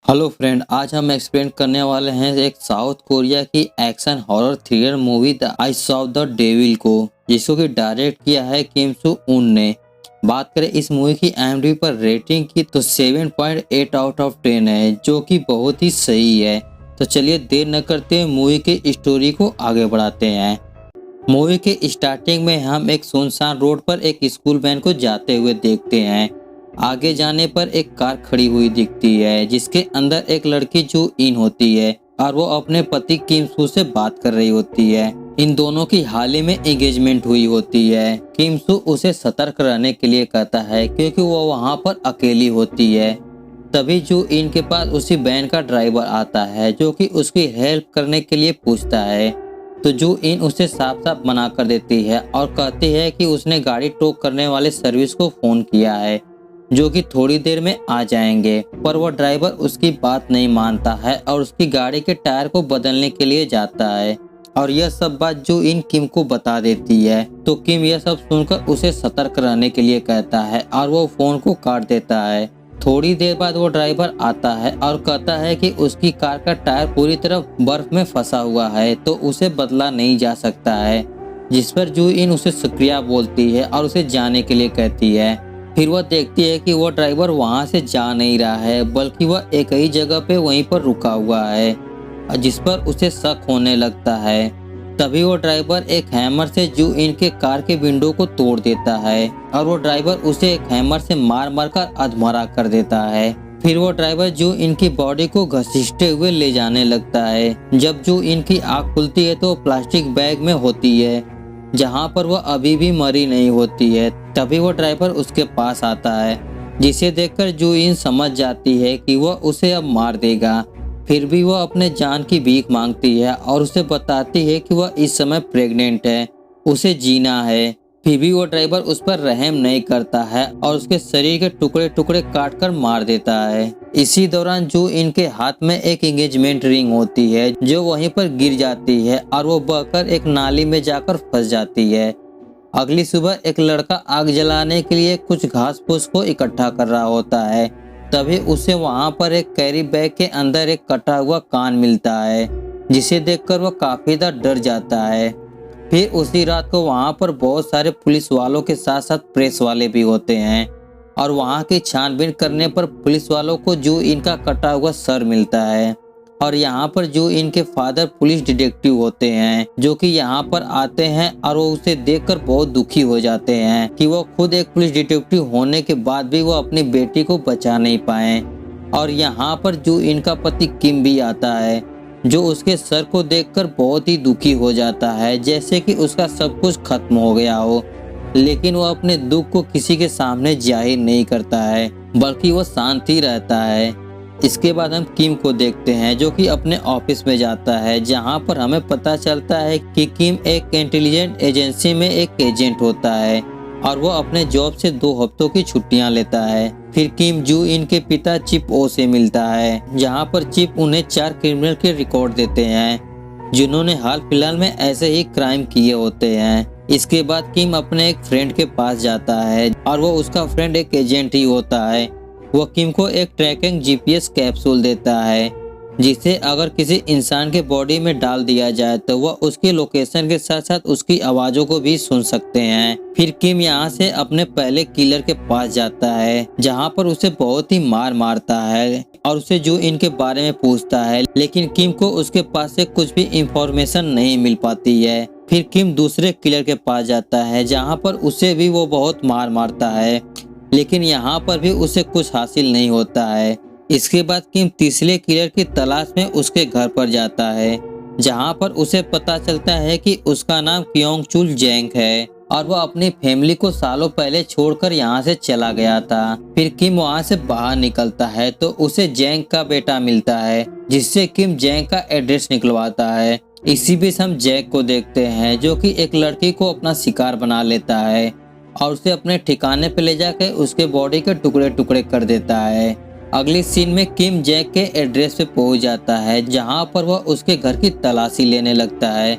Hello friend, आज हम explain करने वाले हैं एक साउथ कोरिया की action horror thriller movie the eyes of the devil को, जिसको कि डायरेक्ट किया है किम सू उन ने। बात करें इस मूवी की IMDb पर रेटिंग की तो 7.8 आउट ऑफ 10 है, जो कि बहुत ही सही है। तो चलिए देर न करते हुए मूवी की स्टोरी को आगे बढ़ाते हैं। मूवी के स्टार्टिंग में हम एक सुनसान रोड पर एक स्कूल वैन को जाते हुए देखते हैं। आगे जाने पर एक कार खड़ी हुई दिखती है, जिसके अंदर एक लड़की जू इन होती है और वो अपने पति किम सू से बात कर रही होती है। इन दोनों की हाल ही में एंगेजमेंट हुई होती है। किम सू उसे सतर्क रहने के लिए कहता है, क्योंकि वो वहाँ पर अकेली होती है। तभी जू इन के पास उसी वैन का ड्राइवर आता है, जो कि उसकी हेल्प करने के लिए पूछता है। तो जू इन उसे साफ साफ मना कर देती है और कहती है कि उसने गाड़ी टो करने वाले सर्विस को फोन किया है, जो कि थोड़ी देर में आ जाएंगे। पर वो ड्राइवर उसकी बात नहीं मानता है और उसकी गाड़ी के टायर को बदलने के लिए जाता है। और यह सब बात जू इन किम को बता देती है। तो किम यह सब सुनकर उसे सतर्क रहने के लिए कहता है और वो फोन को काट देता है। थोड़ी देर बाद वो ड्राइवर आता है और कहता है कि उसकी कार का टायर पूरी तरह बर्फ में फंसा हुआ है, तो उसे बदला नहीं जा सकता है। जिस पर जू इन उसे शुक्रिया बोलती है और उसे जाने के लिए कहती है। फिर वह देखती है कि वह ड्राइवर वहां से जा नहीं रहा है, बल्कि वह एक ही जगह पे वहीं पर रुका हुआ है, जिस पर उसे शक होने लगता है। तभी वो ड्राइवर एक हैमर से जू इन के कार के विंडो को तोड़ देता है और वो ड्राइवर उसे एक हैमर से मार मार कर अधमरा कर देता है। फिर वो ड्राइवर जू इन की बॉडी को घसीटते हुए ले जाने लगता है। जब जू इन की आँख खुलती है तो प्लास्टिक बैग में होती है, जहाँ पर वह अभी भी मरी नहीं होती है। तभी वो ड्राइवर उसके पास आता है, जिसे देखकर जू इन समझ जाती है कि वह उसे अब मार देगा। फिर भी वह अपने जान की भीख मांगती है और उसे बताती है कि वह इस समय प्रेग्नेंट है, उसे जीना है। फिर भी वो ड्राइवर उस पर रहम नहीं करता है और उसके शरीर के टुकड़े टुकड़े काट कर मार देता है। इसी दौरान जू इनके हाथ में एक एंगेजमेंट रिंग होती है, जो वहीं पर गिर जाती है और वो बहकर एक नाली में जाकर फंस जाती है। अगली सुबह एक लड़का आग जलाने के लिए कुछ घास फूस को इकट्ठा कर रहा होता है। तभी उसे वहां पर एक कैरी बैग के अंदर एक कटा हुआ कान मिलता है, जिसे देखकर वह काफी डर जाता है। फिर उसी रात को वहां पर बहुत सारे पुलिस वालों के साथ साथ प्रेस वाले भी होते हैं और वहां की छानबीन करने पर पुलिस वालों को जू इनका कटा हुआ सर मिलता है। और यहाँ पर जू इनके फादर पुलिस डिटेक्टिव होते हैं, जो कि यहाँ पर आते हैं और वो उसे देखकर बहुत दुखी हो जाते हैं कि वो खुद एक पुलिस डिटेक्टिव होने के बाद भी वो अपनी बेटी को बचा नहीं पाए। और यहाँ पर जू इनका पति किम भी आता है, जो उसके सर को देखकर बहुत ही दुखी हो जाता है, जैसे कि उसका सब कुछ खत्म हो गया हो। लेकिन वो अपने दुख को किसी के सामने जाहिर नहीं करता है, बल्कि वो शांत ही रहता है। इसके बाद हम किम को देखते हैं, जो कि अपने ऑफिस में जाता है, जहां पर हमें पता चलता है कि किम एक इंटेलिजेंट एजेंसी में एक एजेंट होता है और वो अपने जॉब से 2 हफ्तों की छुट्टियां लेता है। फिर किम जू इनके पिता चिप ओ से मिलता है, जहां पर चिप उन्हें 4 क्रिमिनल के रिकॉर्ड देते हैं, जिन्होंने हाल फिलहाल में ऐसे ही क्राइम किए होते हैं। इसके बाद किम अपने एक फ्रेंड के पास जाता है और वो उसका फ्रेंड एक एजेंट ही होता है। वो किम को एक ट्रैकिंग GPS कैप्सूल देता है, जिसे अगर किसी इंसान के बॉडी में डाल दिया जाए तो वह उसकी लोकेशन के साथ साथ उसकी आवाज़ों को भी सुन सकते हैं। फिर किम यहाँ से अपने पहले किलर के पास जाता है, जहाँ पर उसे बहुत ही मार मारता है और उसे जू इनके बारे में पूछता है, लेकिन किम को उसके पास से कुछ भी इंफॉर्मेशन नहीं मिल पाती है। फिर किम दूसरे किलर के पास जाता है, जहाँ पर उसे भी वो बहुत मार मारता है, लेकिन यहाँ पर भी उसे कुछ हासिल नहीं होता है। इसके बाद किम तीसरे किलर की तलाश में उसके घर पर जाता है, जहाँ पर उसे पता चलता है कि उसका नाम क्योंग चुल जैंग है और वह अपनी फैमिली को सालों पहले छोड़कर यहाँ से चला गया था। फिर किम वहाँ से बाहर निकलता है तो उसे जैंग का बेटा मिलता है, जिससे किम जैंग का एड्रेस निकलवाता है। इसी बीच हम जैक को देखते हैं, जो कि एक लड़की को अपना शिकार बना लेता है और उसे अपने ठिकाने पे ले जाकर उसके बॉडी के टुकड़े टुकड़े कर देता है। अगली सीन में किम जैक के एड्रेस पे पहुंच जाता है, जहां पर वह उसके घर की तलाशी लेने लगता है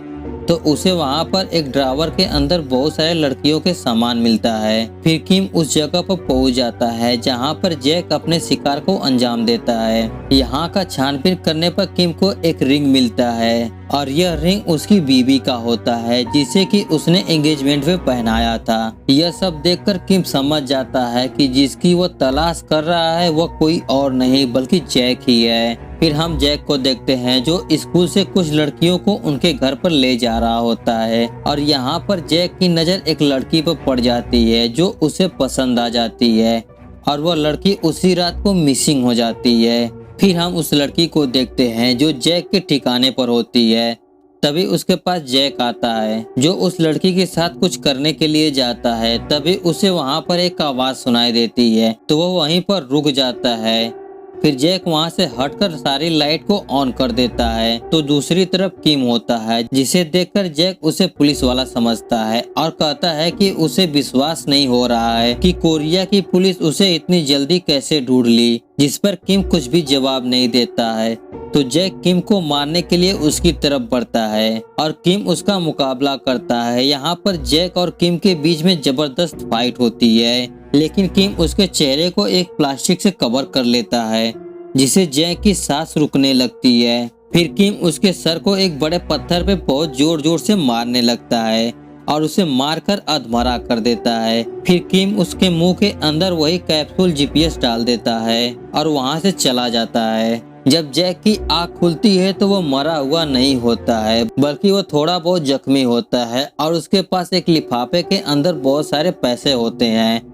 तो उसे वहाँ पर एक ड्रावर के अंदर बहुत सारे लड़कियों के सामान मिलता है। फिर किम उस जगह पर पहुँच जाता है जहाँ पर जैक अपने शिकार को अंजाम देता है। यहाँ का छानबीन करने पर किम को एक रिंग मिलता है और यह रिंग उसकी बीवी का होता है जिसे कि उसने एंगेजमेंट में पहनाया था। यह सब देखकर किम समझ जाता है कि जिसकी वो तलाश कर रहा है वह कोई और नहीं बल्कि जैक ही है। फिर हम जैक को देखते हैं जो स्कूल से कुछ लड़कियों को उनके घर पर ले जा रहा होता है और यहाँ पर जैक की नज़र एक लड़की पर पड़ जाती है जो उसे पसंद आ जाती है और वह लड़की उसी रात को मिसिंग हो जाती है। फिर हम उस लड़की को देखते हैं जो जैक के ठिकाने पर होती है। तभी उसके पास जैक आता है जो उस लड़की के साथ कुछ करने के लिए जाता है। तभी उसे वहाँ पर एक आवाज़ सुनाई देती है तो वह वहीं पर रुक जाता है। फिर जैक वहाँ से हटकर सारी लाइट को ऑन कर देता है तो दूसरी तरफ किम होता है जिसे देखकर जैक उसे पुलिस वाला समझता है और कहता है कि उसे विश्वास नहीं हो रहा है कि कोरिया की पुलिस उसे इतनी जल्दी कैसे ढूंढ ली, जिस पर किम कुछ भी जवाब नहीं देता है। तो जैक किम को मारने के लिए उसकी तरफ बढ़ता है और किम उसका मुकाबला करता है। यहाँ पर जैक और किम के बीच में जबरदस्त फाइट होती है लेकिन किम उसके चेहरे को एक प्लास्टिक से कवर कर लेता है जिससे जैक की सांस रुकने लगती है। फिर किम उसके सर को एक बड़े पत्थर पे बहुत जोर जोर से मारने लगता है और उसे मारकर अधमरा कर देता है। फिर किम उसके मुंह के अंदर वही कैप्सूल जीपीएस डाल देता है और वहां से चला जाता है। जब जैक की आँख खुलती है तो वो मरा हुआ नहीं होता है बल्कि वो थोड़ा बहुत जख्मी होता है और उसके पास एक लिफाफे के अंदर बहुत सारे पैसे होते हैं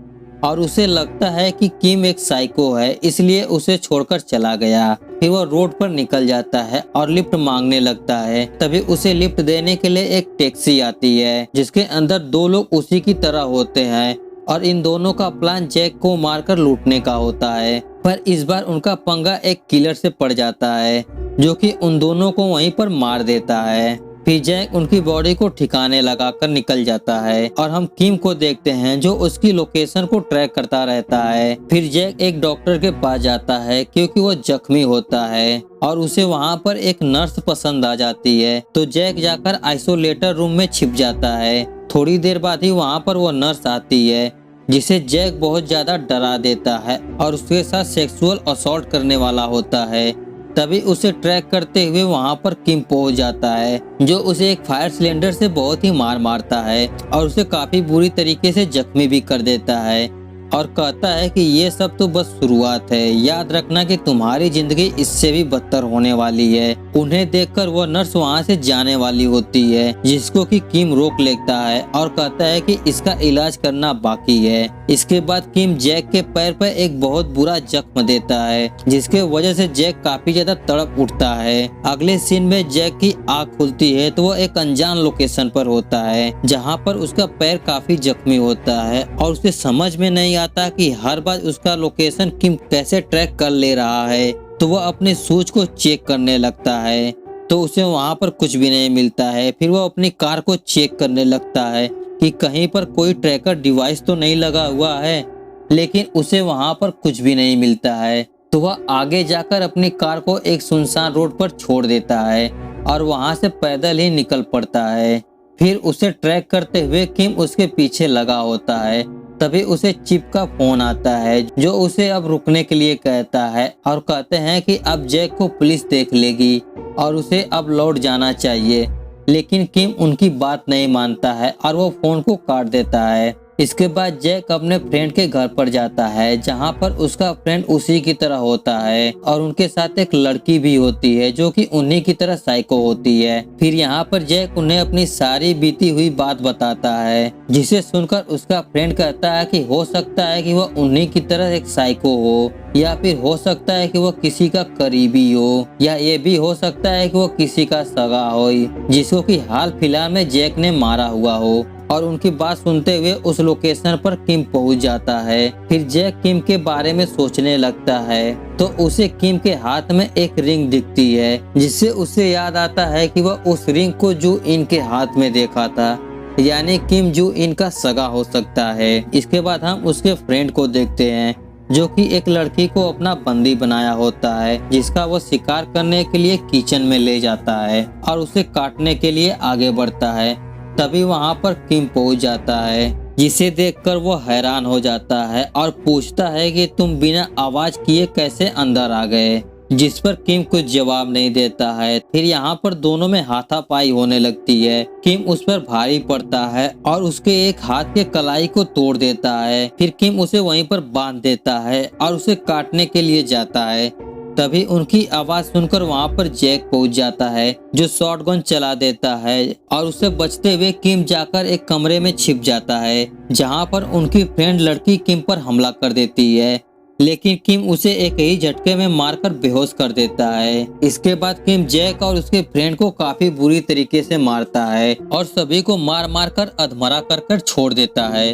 और उसे लगता है कि किम एक साइको है इसलिए उसे छोड़कर चला गया। फिर वो रोड पर निकल जाता है और लिफ्ट मांगने लगता है। तभी उसे लिफ्ट देने के लिए एक टैक्सी आती है जिसके अंदर दो लोग उसी की तरह होते हैं और इन दोनों का प्लान जैक को मारकर लूटने का होता है। पर इस बार उनका पंगा एक किलर से पड़ जाता है जो कि उन दोनों को वहीं पर मार देता है। फिर जैक उनकी बॉडी को ठिकाने लगाकर निकल जाता है और हम किम को देखते हैं जो उसकी लोकेशन को ट्रैक करता रहता है। फिर जैक एक डॉक्टर के पास जाता है क्योंकि वो जख्मी होता है और उसे वहाँ पर एक नर्स पसंद आ जाती है। तो जैक जाकर आइसोलेटर रूम में छिप जाता है। थोड़ी देर बाद ही वहाँ पर वो नर्स आती है जिसे जैक बहुत ज्यादा डरा देता है और उसके साथ सेक्सुअल असॉल्ट करने वाला होता है। तभी उसे ट्रैक करते हुए वहां पर किम पहुंच जाता है जो उसे एक फायर सिलेंडर से बहुत ही मारता है और उसे काफी बुरी तरीके से जख्मी भी कर देता है और कहता है कि ये सब तो बस शुरुआत है, याद रखना कि तुम्हारी जिंदगी इससे भी बदतर होने वाली है। उन्हें देखकर वह नर्स वहां से जाने वाली होती है जिसको कि किम रोक लेता है और कहता है कि इसका इलाज करना बाकी है। इसके बाद किम जैक के पैर पर एक बहुत बुरा जख्म देता है जिसके वजह से जैक काफी ज्यादा तड़प उठता है। अगले सीन में जैक की आँख खुलती है तो वो एक अनजान लोकेशन पर होता है जहाँ पर उसका पैर काफी जख्मी होता है और उसे समझ में नहीं आता कि हर बार उसका लोकेशन किम कैसे ट्रैक कर ले रहा है। तो वह अपने सूज को चेक करने लगता है तो उसे वहां पर कुछ भी नहीं मिलता है। फिर वह अपनी कार को चेक करने लगता है कि कहीं पर कोई ट्रैकर डिवाइस तो नहीं लगा हुआ है, लेकिन उसे वहां पर कुछ भी नहीं मिलता है। तो वह आगे जाकर अपनी कार को एक सुनसान रोड पर छोड़ देता है और वहां से पैदल ही निकल पड़ता है। फिर उसे ट्रैक करते हुए किम उसके पीछे लगा होता है। तभी उसे चिप का फोन आता है जो उसे अब रुकने के लिए कहता है और कहते हैं कि अब जैक को पुलिस देख लेगी और उसे अब लौट जाना चाहिए। लेकिन किम उनकी बात नहीं मानता है और वो फोन को काट देता है। इसके बाद जैक अपने फ्रेंड के घर पर जाता है जहां पर उसका फ्रेंड उसी की तरह होता है और उनके साथ एक लड़की भी होती है जो कि उन्हीं की तरह साइको होती है। फिर यहाँ पर जैक उन्हें अपनी सारी बीती हुई बात बताता है जिसे सुनकर उसका फ्रेंड कहता है कि हो सकता है कि वह उन्हीं की तरह एक साइको हो या फिर हो सकता है कि वह किसी का करीबी हो या ये भी हो सकता है कि वह किसी का सगा हो जिसको कि हाल फिलहाल में जैक ने मारा हुआ हो। और उनकी बात सुनते हुए उस लोकेशन पर किम पहुंच जाता है। फिर जैक किम के बारे में सोचने लगता है तो उसे किम के हाथ में एक रिंग दिखती है जिससे उसे याद आता है कि वह उस रिंग को जो इनके हाथ में देखा था, यानी किम जो इनका सगा हो सकता है। इसके बाद हम उसके फ्रेंड को देखते हैं जो कि एक लड़की को अपना बंदी बनाया होता है, जिसका वो शिकार करने के लिए किचन में ले जाता है और उसे काटने के लिए आगे बढ़ता है। तभी वहाँ पर किम पहुँच जाता है, जिसे देखकर वो हैरान हो जाता है और पूछता है कि तुम बिना आवाज किए कैसे अंदर आ गए, जिस पर किम कुछ जवाब नहीं देता है। फिर यहाँ पर दोनों में हाथापाई होने लगती है। किम उस पर भारी पड़ता है और उसके एक हाथ के कलाई को तोड़ देता है। फिर किम उसे वहीं पर बांध देता है और उसे काटने के लिए जाता है। तभी उनकी आवाज सुनकर वहां पर जैक पहुंच जाता है, जो शॉटगन चला देता है और उसे बचते हुए किम जाकर एक कमरे में छिप जाता है, जहां पर उनकी फ्रेंड लड़की किम पर हमला कर देती है। लेकिन किम उसे एक ही झटके में मारकर बेहोश कर देता है। इसके बाद किम जैक और उसके फ्रेंड को काफी बुरी तरीके से मारता है और सभी को मार मार कर अधमरा कर छोड़ देता है।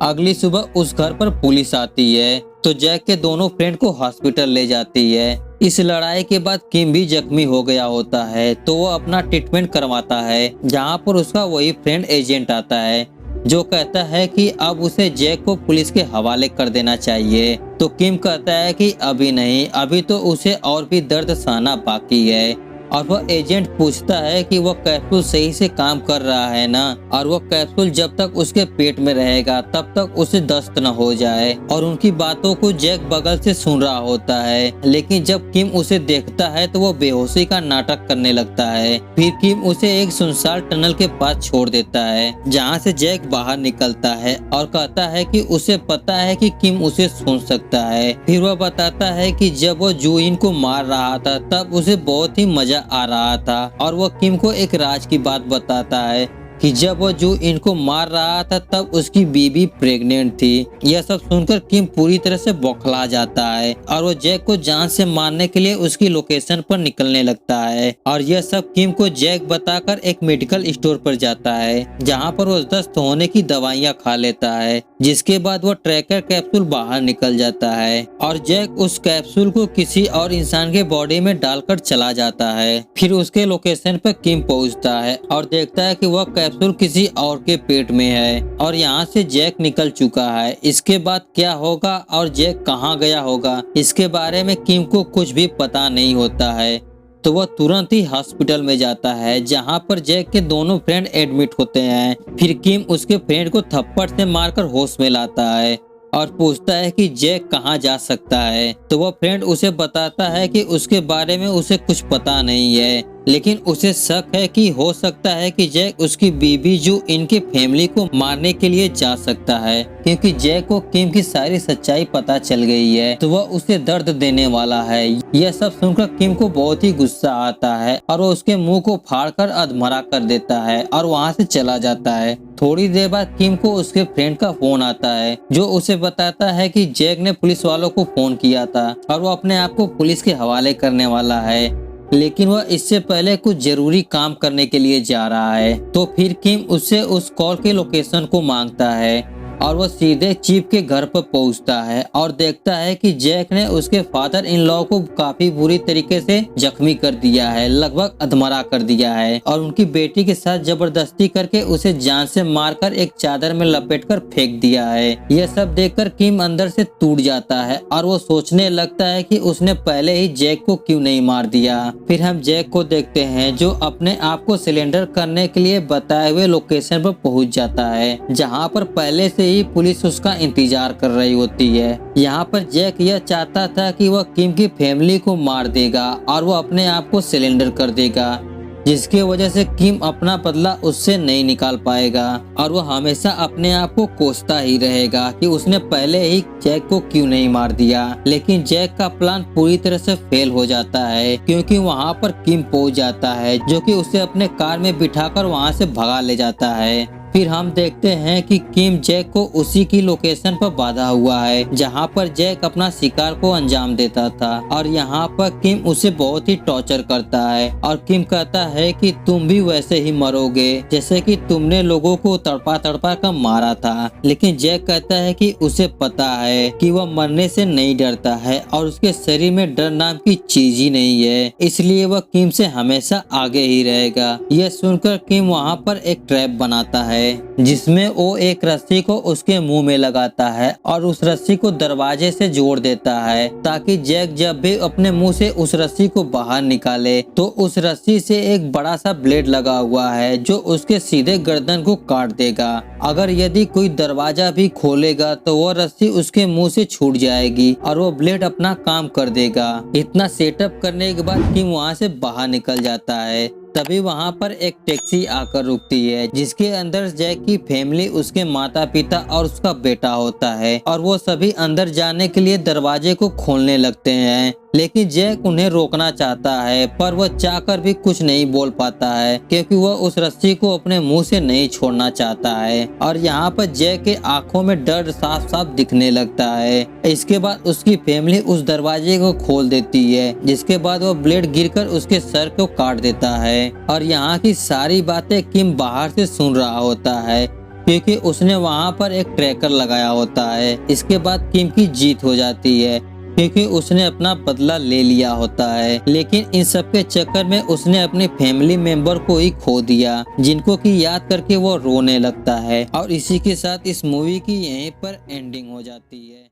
अगली सुबह उस घर पर पुलिस आती है तो जैक के दोनों फ्रेंड को हॉस्पिटल ले जाती है। इस लड़ाई के बाद किम भी जख्मी हो गया होता है, तो वो अपना ट्रीटमेंट करवाता है, जहां पर उसका वही फ्रेंड एजेंट आता है, जो कहता है कि अब उसे जैक को पुलिस के हवाले कर देना चाहिए। तो किम कहता है कि अभी नहीं, अभी तो उसे और भी दर्द सहना बाकी है। और वह एजेंट पूछता है कि वह कैप्सूल सही से काम कर रहा है ना, और वह कैप्सूल जब तक उसके पेट में रहेगा तब तक उसे दस्त न हो जाए। और उनकी बातों को जैक बगल से सुन रहा होता है, लेकिन जब किम उसे देखता है तो वह बेहोशी का नाटक करने लगता है। फिर किम उसे एक सुनसान टनल के पास छोड़ देता है, जहाँ से जैक बाहर निकलता है और कहता है कि उसे पता है कि किम उसे सुन सकता है। फिर वह बताता है कि जब वो जूइन को मार रहा था तब उसे बहुत ही मजा आ रहा था, और वो किम को एक राज की बात बताता है कि जब वो जो इनको मार रहा था तब उसकी बीवी प्रेग्नेंट थी। यह सब सुनकर किम पूरी तरह से बौखला जाता है और वो जैक को जान से मारने के लिए उसकी लोकेशन पर निकलने लगता है। और यह सब किम को जैक बताकर एक मेडिकल स्टोर पर जाता है, जहां पर वो दस्त होने की दवाइयां खा लेता है, जिसके बाद वो ट्रैकर कैप्सूल बाहर निकल जाता है और जैक उस कैप्सूल को किसी और इंसान के बॉडी में डालकर चला जाता है। फिर उसके लोकेशन पर किम पहुंचता है और देखता है कि वह कैप्सूल किसी और के पेट में है और यहाँ से जैक निकल चुका है। इसके बाद क्या होगा और जैक कहाँ गया होगा, इसके बारे में किम को कुछ भी पता नहीं होता है। तो वह तुरंत ही हॉस्पिटल में जाता है, जहां पर जैक के दोनों फ्रेंड एडमिट होते हैं। फिर किम उसके फ्रेंड को थप्पड़ से मारकर होश में लाता है और पूछता है कि जैक कहाँ जा सकता है। तो वह फ्रेंड उसे बताता है कि उसके बारे में उसे कुछ पता नहीं है, लेकिन उसे शक है कि हो सकता है कि जैक उसकी बीवी जो इनके फैमिली को मारने के लिए जा सकता है, क्योंकि जैक को किम की सारी सच्चाई पता चल गई है, तो वह उसे दर्द देने वाला है। यह सब सुनकर किम को बहुत ही गुस्सा आता है और वो उसके मुंह को फाड़कर अधमरा कर देता है और वहां से चला जाता है। थोड़ी देर बाद किम को उसके फ्रेंड का फोन आता है, जो उसे बताता है कि जैक ने पुलिस वालों को फोन किया था और वो अपने आप को पुलिस के हवाले करने वाला है, लेकिन वह इससे पहले कुछ जरूरी काम करने के लिए जा रहा है। तो फिर किम उससे उस कॉल के लोकेशन को मांगता है और वह सीधे चीफ के घर पर पहुंचता है और देखता है कि जैक ने उसके फादर इन लॉ को काफी बुरी तरीके से जख्मी कर दिया है, लगभग अधमरा कर दिया है, और उनकी बेटी के साथ जबरदस्ती करके उसे जान से मारकर एक चादर में लपेटकर फेंक दिया है। यह सब देखकर किम अंदर से टूट जाता है और वो सोचने लगता है कि उसने पहले ही जैक को क्यों नहीं मार दिया। फिर हम जैक को देखते हैं, जो अपने आप को सिलेंडर करने के लिए बताए हुए लोकेशन पर पहुंच जाता है, जहां पर पहले से ही पुलिस उसका इंतजार कर रही होती है। यहाँ पर जैक यह चाहता था कि वह किम की फैमिली को मार देगा और वो अपने आप को सिलेंडर कर देगा, जिसकी वजह से किम अपना बदला उससे नहीं निकाल पाएगा और वो हमेशा अपने आप को कोसता ही रहेगा कि उसने पहले ही जैक को क्यों नहीं मार दिया। लेकिन जैक का प्लान पूरी तरह से फेल हो जाता है, क्योंकि वहाँ पर किम पहुँच जाता है, जो कि उसे अपने कार में बिठाकर वहाँ से भगा ले जाता है। फिर हम देखते हैं कि किम जैक को उसी की लोकेशन पर बांधा हुआ है, जहां पर जैक अपना शिकार को अंजाम देता था, और यहां पर किम उसे बहुत ही टॉर्चर करता है और किम कहता है कि तुम भी वैसे ही मरोगे जैसे कि तुमने लोगों को तड़पा तड़पा कर मारा था। लेकिन जैक कहता है कि उसे पता है कि वह मरने से नहीं डरता है और उसके शरीर में डर नाम की चीज ही नहीं है, इसलिए वह किम से हमेशा आगे ही रहेगा। यह सुनकर किम वहाँ पर एक ट्रैप बनाता है, है जिसमें वो एक रस्सी को उसके मुंह में लगाता है और उस रस्सी को दरवाजे से जोड़ देता है ताकि जैक जब भी अपने मुंह से उस रस्सी को बाहर निकाले तो उस रस्सी से एक बड़ा सा ब्लेड लगा हुआ है जो उसके सीधे गर्दन को काट देगा। अगर यदि कोई दरवाजा भी खोलेगा तो वो रस्सी उसके मुंह से छूट जाएगी और वो ब्लेड अपना काम कर देगा। इतना सेटअप करने के बाद किम वहाँ से बाहर निकल जाता है। तभी वहाँ पर एक टैक्सी आकर रुकती है जिसके अंदर जैक की फैमिली, उसके माता पिता और उसका बेटा होता है और वो सभी अंदर जाने के लिए दरवाजे को खोलने लगते हैं। लेकिन जैक उन्हें रोकना चाहता है पर वह चाहकर भी कुछ नहीं बोल पाता है क्योंकि वह उस रस्सी को अपने मुंह से नहीं छोड़ना चाहता है। और यहाँ पर जैक के आंखों में डर साफ साफ दिखने लगता है। इसके बाद उसकी फैमिली उस दरवाजे को खोल देती है जिसके बाद वह ब्लेड गिरकर उसके सर को काट देता है। और यहाँ की सारी बातें किम बाहर से सुन रहा होता है क्योंकि उसने वहाँ पर एक ट्रैकर लगाया होता है। इसके बाद किम की जीत हो जाती है क्योंकि उसने अपना बदला ले लिया होता है। लेकिन इन सब के चक्कर में उसने अपने फैमिली मेंबर को ही खो दिया जिनको की याद करके वो रोने लगता है। और इसी के साथ इस मूवी की यहीं पर एंडिंग हो जाती है।